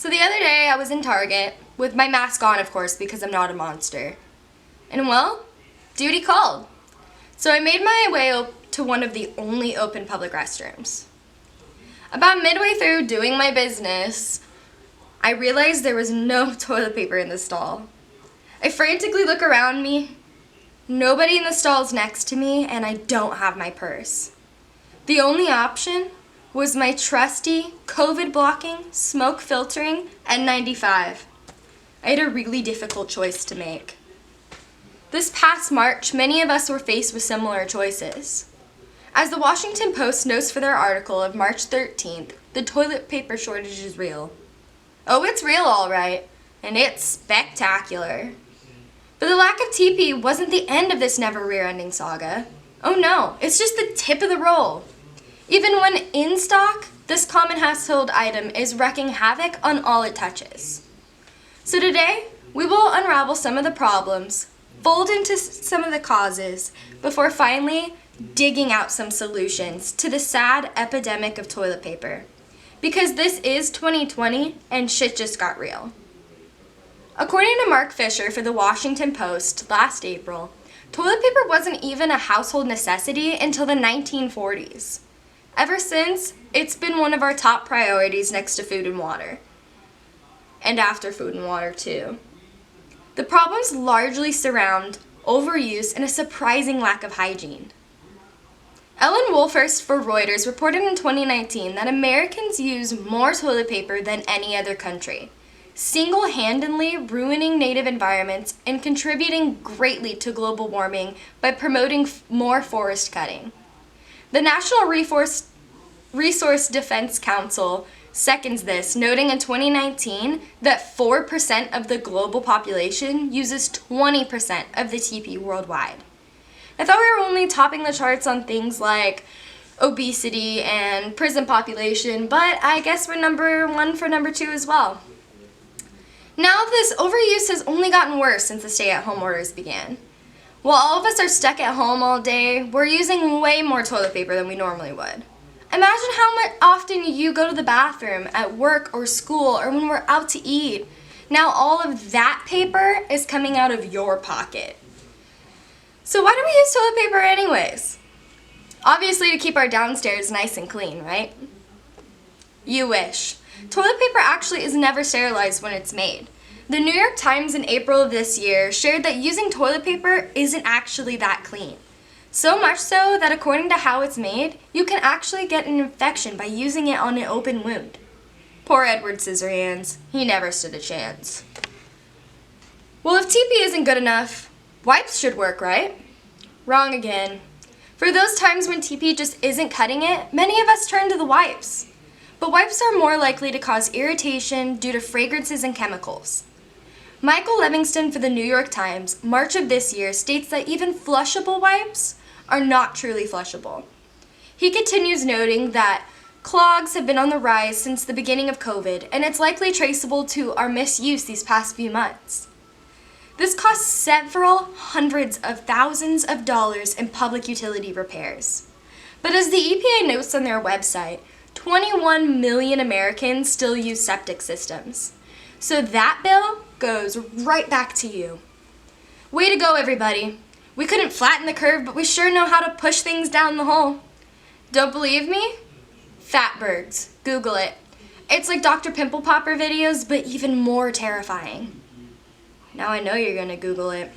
So the other day I was in Target, with my mask on of course because I'm not a monster. And well, duty called. So I made my way to one of the only open public restrooms. About midway through doing my business, I realized there was no toilet paper in the stall. I frantically look around me. Nobody in the stalls next to me, and I don't have my purse. The only option was my trusty COVID-blocking, smoke-filtering N95. I had a really difficult choice to make. This past March, many of us were faced with similar choices. As the Washington Post notes for their article of March 13th, the toilet paper shortage is real. Oh, it's real all right, and it's spectacular. But the lack of TP wasn't the end of this never-rear-ending saga. Oh no, it's just the tip of the roll. Even when in stock, this common household item is wreaking havoc on all it touches. So today, we will unravel some of the problems, fold into some of the causes, before finally digging out some solutions to the sad epidemic of toilet paper. Because this is 2020 and shit just got real. According to Mark Fisher for the Washington Post last April, toilet paper wasn't even a household necessity until the 1940s. Ever since, it's been one of our top priorities next to food and water. And after food and water, too. The problems largely surround overuse and a surprising lack of hygiene. Ellen Wolfhurst for Reuters reported in 2019 that Americans use more toilet paper than any other country, single-handedly ruining native environments and contributing greatly to global warming by promoting more forest cutting. The National Resource Defense Council seconds this, noting in 2019 that 4% of the global population uses 20% of the TP worldwide. I thought we were only topping the charts on things like obesity and prison population, but I guess we're number one for number two as well. Now this overuse has only gotten worse since the stay-at-home orders began. While all of us are stuck at home all day, we're using way more toilet paper than we normally would. Imagine how much often you go to the bathroom at work or school or when we're out to eat. Now all of that paper is coming out of your pocket. So why do we use toilet paper anyways? Obviously to keep our downstairs nice and clean, right? You wish. Toilet paper actually is never sterilized when it's made. The New York Times in April of this year shared that using toilet paper isn't actually that clean. So much so that according to how it's made, you can actually get an infection by using it on an open wound. Poor Edward Scissorhands. He never stood a chance. Well, if TP isn't good enough, wipes should work, right? Wrong again. For those times when TP just isn't cutting it, many of us turn to the wipes. But wipes are more likely to cause irritation due to fragrances and chemicals. Michael Livingston for the New York Times, March of this year, states that even flushable wipes are not truly flushable. He continues noting that clogs have been on the rise since the beginning of COVID, and it's likely traceable to our misuse these past few months. This costs several hundreds of thousands of dollars in public utility repairs. But as the EPA notes on their website, 21 million Americans still use septic systems. So that bill goes right back to you. Way to go, everybody. We couldn't flatten the curve, but we sure know how to push things down the hole. Don't believe me? Fatbergs. Google it. It's like Dr. Pimple Popper videos, but even more terrifying. Now I know you're gonna Google it.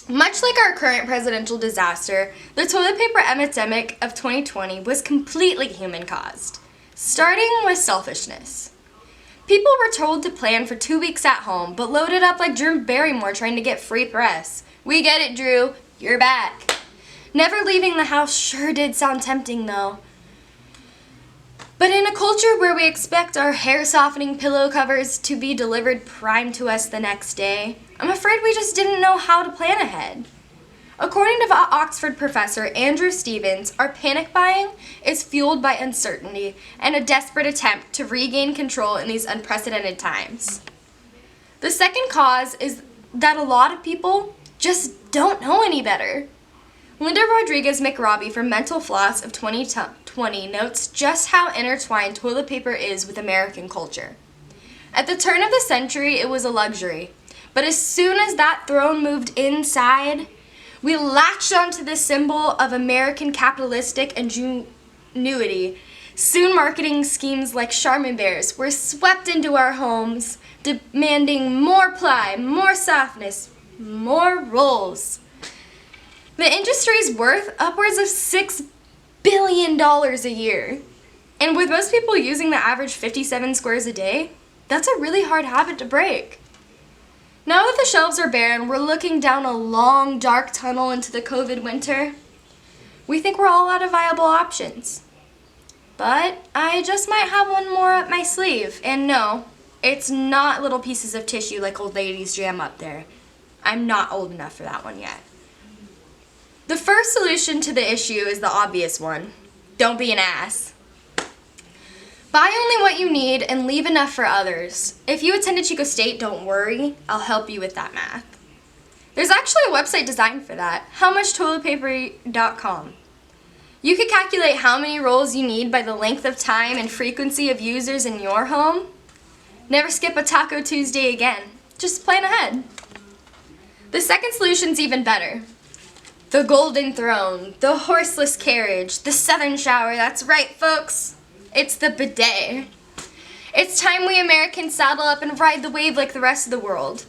Much like our current presidential disaster, the toilet paper epidemic of 2020 was completely human-caused, starting with selfishness. People were told to plan for 2 weeks at home, but loaded up like Drew Barrymore trying to get free press. We get it, Drew. You're back. Never leaving the house sure did sound tempting, though. But in a culture where we expect our hair-softening pillow covers to be delivered prime to us the next day, I'm afraid we just didn't know how to plan ahead. According to Oxford professor Andrew Stevens, our panic buying is fueled by uncertainty and a desperate attempt to regain control in these unprecedented times. The second cause is that a lot of people just don't know any better. Linda Rodriguez McRobbie from Mental Floss of 2020 notes just how intertwined toilet paper is with American culture. At the turn of the century, it was a luxury. But as soon as that throne moved inside, we latched onto this symbol of American capitalistic ingenuity. Soon marketing schemes like Charmin bears were swept into our homes, demanding more ply, more softness, more rolls. The industry's worth upwards of $6 billion a year. And with most people using the average 57 squares a day, that's a really hard habit to break. Now that the shelves are bare and we're looking down a long, dark tunnel into the COVID winter, we think we're all out of viable options. But I just might have one more up my sleeve. And no, it's not little pieces of tissue like old ladies jam up there. I'm not old enough for that one yet. The first solution to the issue is the obvious one. Don't be an ass. Buy only what you need and leave enough for others. If you attended Chico State, don't worry, I'll help you with that math. There's actually a website designed for that, howmuchtoiletpaper.com. You could calculate how many rolls you need by the length of time and frequency of users in your home. Never skip a Taco Tuesday again. Just plan ahead. The second solution's even better. The golden throne, the horseless carriage, the southern shower, that's right, folks. It's the bidet. It's time we Americans saddle up and ride the wave like the rest of the world.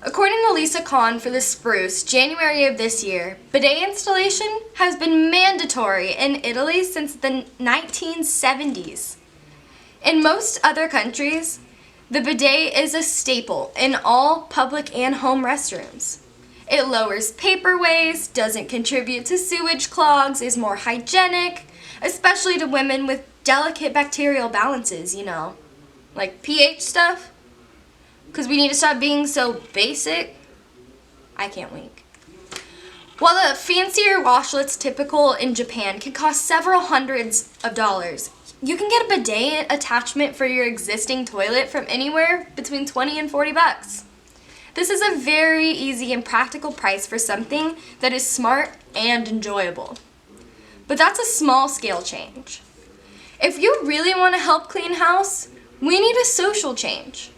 According to Lisa Kahn for The Spruce, January of this year, bidet installation has been mandatory in Italy since the 1970s. In most other countries, the bidet is a staple in all public and home restrooms. It lowers paper waste, doesn't contribute to sewage clogs, is more hygienic, especially to women with delicate bacterial balances, like pH stuff. Because we need to stop being so basic. I can't wink. While the fancier washlets typical in Japan can cost several hundreds of dollars, you can get a bidet attachment for your existing toilet from anywhere between 20 and 40 bucks. This is a very easy and practical price for something that is smart and enjoyable. But that's a small scale change. If you really want to help clean house, we need a social change.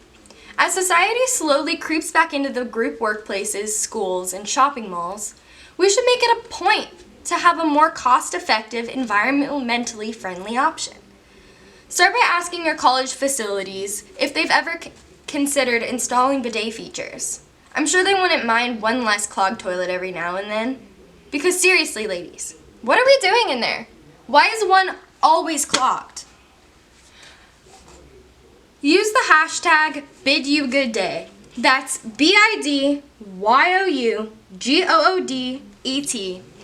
As society slowly creeps back into the group workplaces, schools, and shopping malls, we should make it a point to have a more cost-effective, environmentally friendly option. Start by asking your college facilities if they've ever considered installing bidet features. I'm sure they wouldn't mind one less clogged toilet every now and then. Because seriously, ladies, what are we doing in there? Why is one always clogged? Use the hashtag BidYouGoodDay. That's BidYouGoodet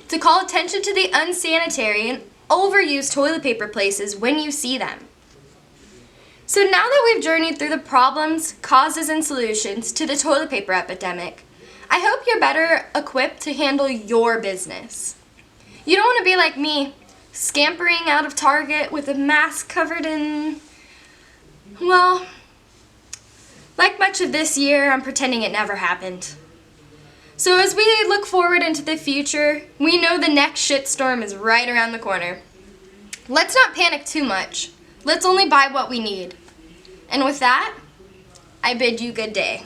to call attention to the unsanitary and overused toilet paper places when you see them. So now that we've journeyed through the problems, causes, and solutions to the toilet paper epidemic, I hope you're better equipped to handle your business. You don't want to be like me, scampering out of Target with a mask covered in, well, like much of this year, I'm pretending it never happened. So as we look forward into the future, we know the next shitstorm is right around the corner. Let's not panic too much. Let's only buy what we need. And with that, I bid you good day.